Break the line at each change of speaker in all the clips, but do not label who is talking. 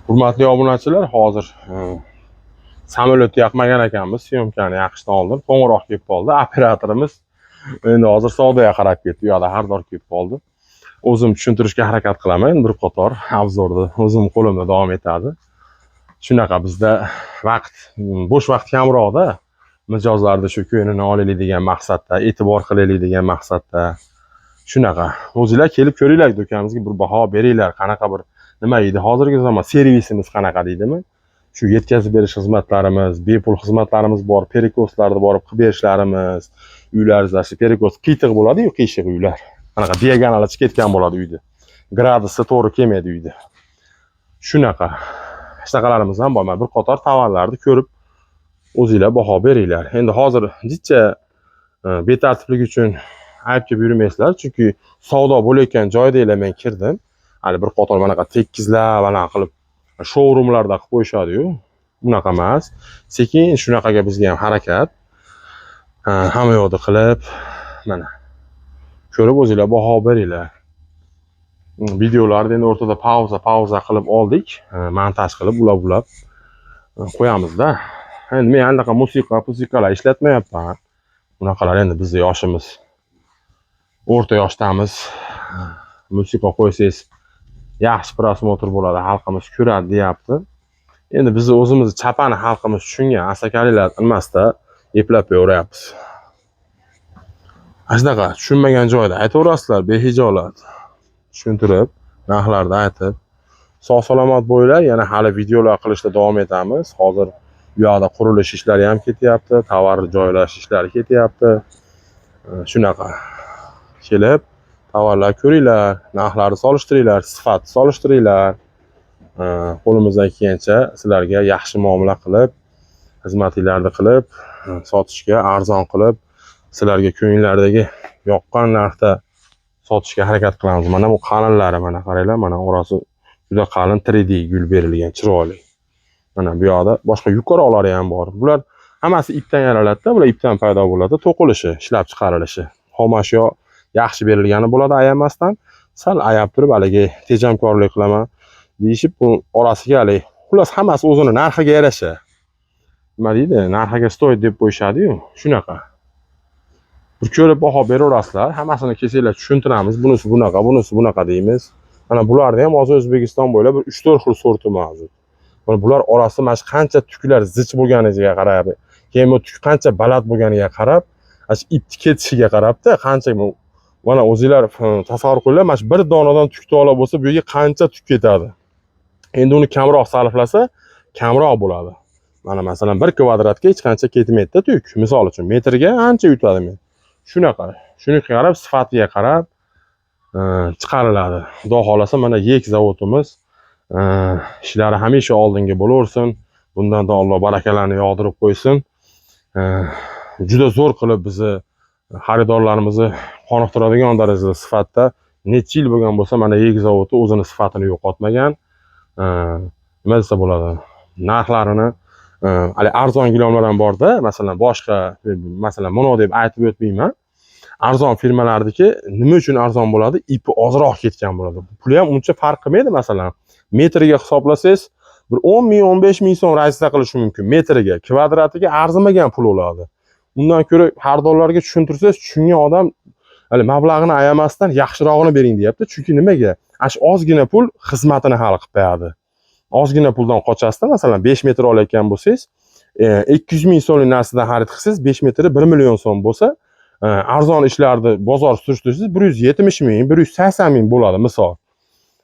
Hurmatli obunachilar, hozir samolyot yoqmagan ekanmiz, syomkani yoqishdan oldin qo'ng'iroq kelib qoldi. Operatorimiz endi hozir savdoga qarab ketdi, u yoqda xaridor kelib qoldi. O'zim tushuntirishga harakat qilaman, bir qator obzorni o'zim qo'limda davom etadi. Shunaqa bizda vaqt, bo'sh vaqt kamroqda, mijozlarda shu ko'nglini olaylik degan maqsadda, e'tibor qilaylik degan maqsadda. Shunaqa. O'zingizlar kelib ko'ringlar, do'konimizga bir baho beringlar, qanaqa bir nima deydi, hozirgi zamon servisimiz qanaqa deydimi? Shu yetkazib berish xizmatlarimiz, bepul xizmatlarimiz bor, perikoslarni borib qilib berishlarimiz, uylaringizda shu perikos qiyshiq bo'ladi-yu, qiyshiq uylar. Qanaqa diagonal chiqib ketgan bo'ladi uyda. Gradusi to'g'ri kelmaydi uyda. Shunaqa. Shunaqalarimiz ham bor. Bir qator tovarlarni ko'rib o'zingizlar baho beringlar. Endi hozir jicha betartiblik uchun aytib yurmaysizlar, chunki savdo bo'layotgan joydagina men kirdim. Hali bir qator manaqa tekizlar mana qilib showroomlarda qilib qo'yishadi-yu. Bunaqa emas. Sekin shunaqaga bizga ham harakat. Hamma yo'lda qilib, mana ko'rib o'zingizlar baho beringlar. Videolarni endi o'rtada pauza qilib oldik. Montaj qilib ulab qo'yamiz-da. Endi men anaqa musiqalar ishlatmayapman. Bunaqalar endi bizning yoshimiz. O'rta yoshdamiz. Musiqa qo'ysangiz yaxshi prosmotr bo'ladi, xalqimiz ko'radi deyapti. Endi biz o'zimiz chapani xalqimiz tushungan asakaliklar emasda eplab yo'ryapmiz. Shunaqa tushunmagan joyda aytaverasizlar, behijolat tushuntirib, narxlarni aytib, sog' salomat bo'linglar. Yana hali videolar qilishda davom etamiz. Hozir bu yoqda qurilish ishlari ham ketyapti, tovar joylash ishlari ketyapti. Shunaqa kelib tovarlar ko'ringlar, narxlarni solishtiringlar, sifatni solishtiringlar. Qo'limizdan kelgancha sizlarga yaxshi muomala qilib, xizmatinglarni qilib, sotishga arzon qilib, sizlarga ko'ngillardagi yoqqan narxda sotishga harakat qilamiz. Mana bu qalinlari, mana qaranglar, mana orasi juda qalin 3D gul berilgan, chiroyli. Mana bu yoqda boshqa yuqoriroqlari ham bor. Bular hammasi ipdan yaraladida, bular ipdan paydo bo'ladi, to'qilishi, ishlab chiqarilishi. Xomashyo yaxshi berilgani bo'ladi ayamasdan. Sal ayab turib haligi tejamkorlik qilaman deyishib, bu orasiga haligi, xullas hammasi o'zini narxiga yarasha. Nima deydi? Narxiga stoyt deb qo'yishadi-yu, shunaqa. Bir ko'rib baho beraverasizlar, hammasini kelsanglar tushuntiramiz. Bunisi bunaqa deymiz. Mana bularni ham hozir O'zbekiston bo'ylab bir 3-4 xil sorti mavjud. Mana bular orasida mana qancha tuklar zich bo'lganiga qarab, keyin bu tuk qancha baland bo'lganiga qarab, shu ipni ketishiga qarabda, qancha mana o'zingizlar tasavvur qilinglar, mana shu bir donadan tuk to'la bo'lsa, bu yerga qancha tuk ketadi. Endi uni kamroq sarflasa, kamroq bo'ladi. Mana masalan 1 kvadratga hech qancha ketmaydi-da tuk. Misol uchun metrga ancha yutadi men. Shunaqa. Shuniga qarab, sifatiga qarab chiqariladi. Xudo xolasa mana yek zavodimiz ishlari hamisha oldinga bo'laversin. Bundan da Alloh barakalarni yog'dirib qo'ysin. Juda zo'r qilib bizni xaridorlarimizni qoniqtiradigan darajada sifatda necha yil bo'lgan bo'lsa, mana yek zavodi o'zini sifatini yo'qotmagan. Nima desa bo'ladi? Narxlarini hali arzon gilamlar ham bor-da, masalan boshqa, masalan mono deb aytib o'tmayman. Arzon firmalardagi nima uchun arzon bo'ladi? Ipi ozroq ketgan bo'ladi. Puli ham uncha farq qilmaydi, masalan. Metriga hisoblasangiz, bir 10 ming, 15 ming so'm razlika qilishi mumkin metriga. Kvadratiga arzimagan pul bo'ladi. Undan ko'ra xaridorlarga tushuntirsangiz, tushungan odam hali mablag'ini ayamasdan yaxshirog'ini bering deyapti. Chunki nimaga? Ash ozgina pul xizmatini hal qilib qo'yadi. Ozgina puldan qochasizda, masalan 5 metr olayotgan bo'lsangiz, 200 ming so'mlik narsadan xarid qilsangiz, 5 metri 1 million so'm bo'lsa, arzon ishlarni bozor surishtirsangiz 170 ming, 180 ming bo'ladi misol.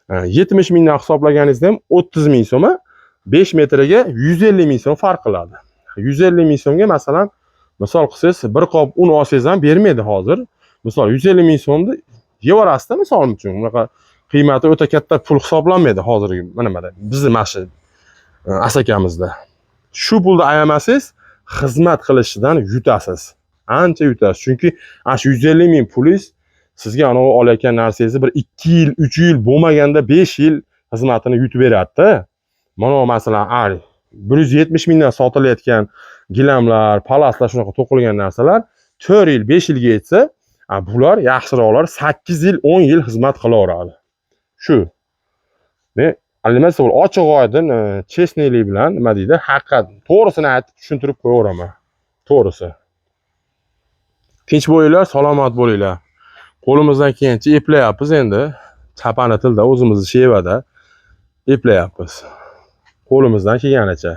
70 mingdan hisoblaganingizda ham 30 ming so'm, 5 metriga 150 ming so'm farq qiladi. 150 ming so'mga masalan misol qilsangiz, bir qop un olsangiz ham bermaydi hozir. Misol 150 ming so'mni yevorasizda, misol uchun. Bunaqa qiymati o'ta katta pul hisoblanmaydi hozirgi mana bizning mashi asakamizda. Shu pulni ayamasangiz, xizmat qilishidan yutasiz. Ancha yutasiz. Chunki ash 150 ming pulingiz sizga ana olayotgan narsangizni bir 2 yil, 3 yil bo'lmaganda 5 yil xizmatini yutib beradi-da. Mana masalan 170 mingdan sotilayotgan gilamlar, palaslar, shunaqa to'qilgan narsalar 4 yil, 5 yilga yetsa, bular yaxshiroqlar 8 yil, 10 yil xizmat qilaveradi. Shu. nima desa bo'ladi, ochiq oydin chestneylik bilan nima deydi, haqiqat to'g'risini aytib tushuntirib qo'yaveraman. To'g'risi. Tinch bo'linglar, salomat bo'linglar. Qo'limizdan kelgancha eplayapmiz endi. Chapani tilda o'zimizni shevada eplayapmiz. Qo'limizdan kelganicha.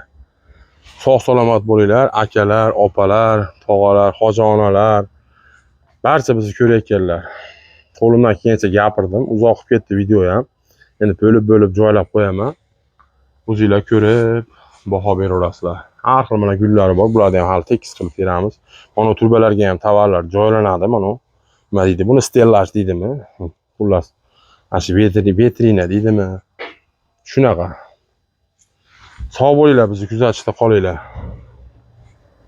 Sog' salomat bo'linglar, akalar, opalar, tog'alar, hoji-onalar. Barcha bizni ko'rayotganlar. Qo'limdan kelgancha gapirdim. Uzoq qilib ketdi video ham. Endi bo'lib joylab qo'yaman. O'zingizlar ko'rib baho beraverasizlar. Har xil mana gullari bor. Bularni ham hali tekis qilib beramiz. Mana turbalarga ham tovarlar joylanadi mana. Nima deydi? Buni stellaj deydimi? Xullas. Ashi vitrina deydimi? Shunaqa. Sog' bo'linglar, bizni kuzatishda qolinglar.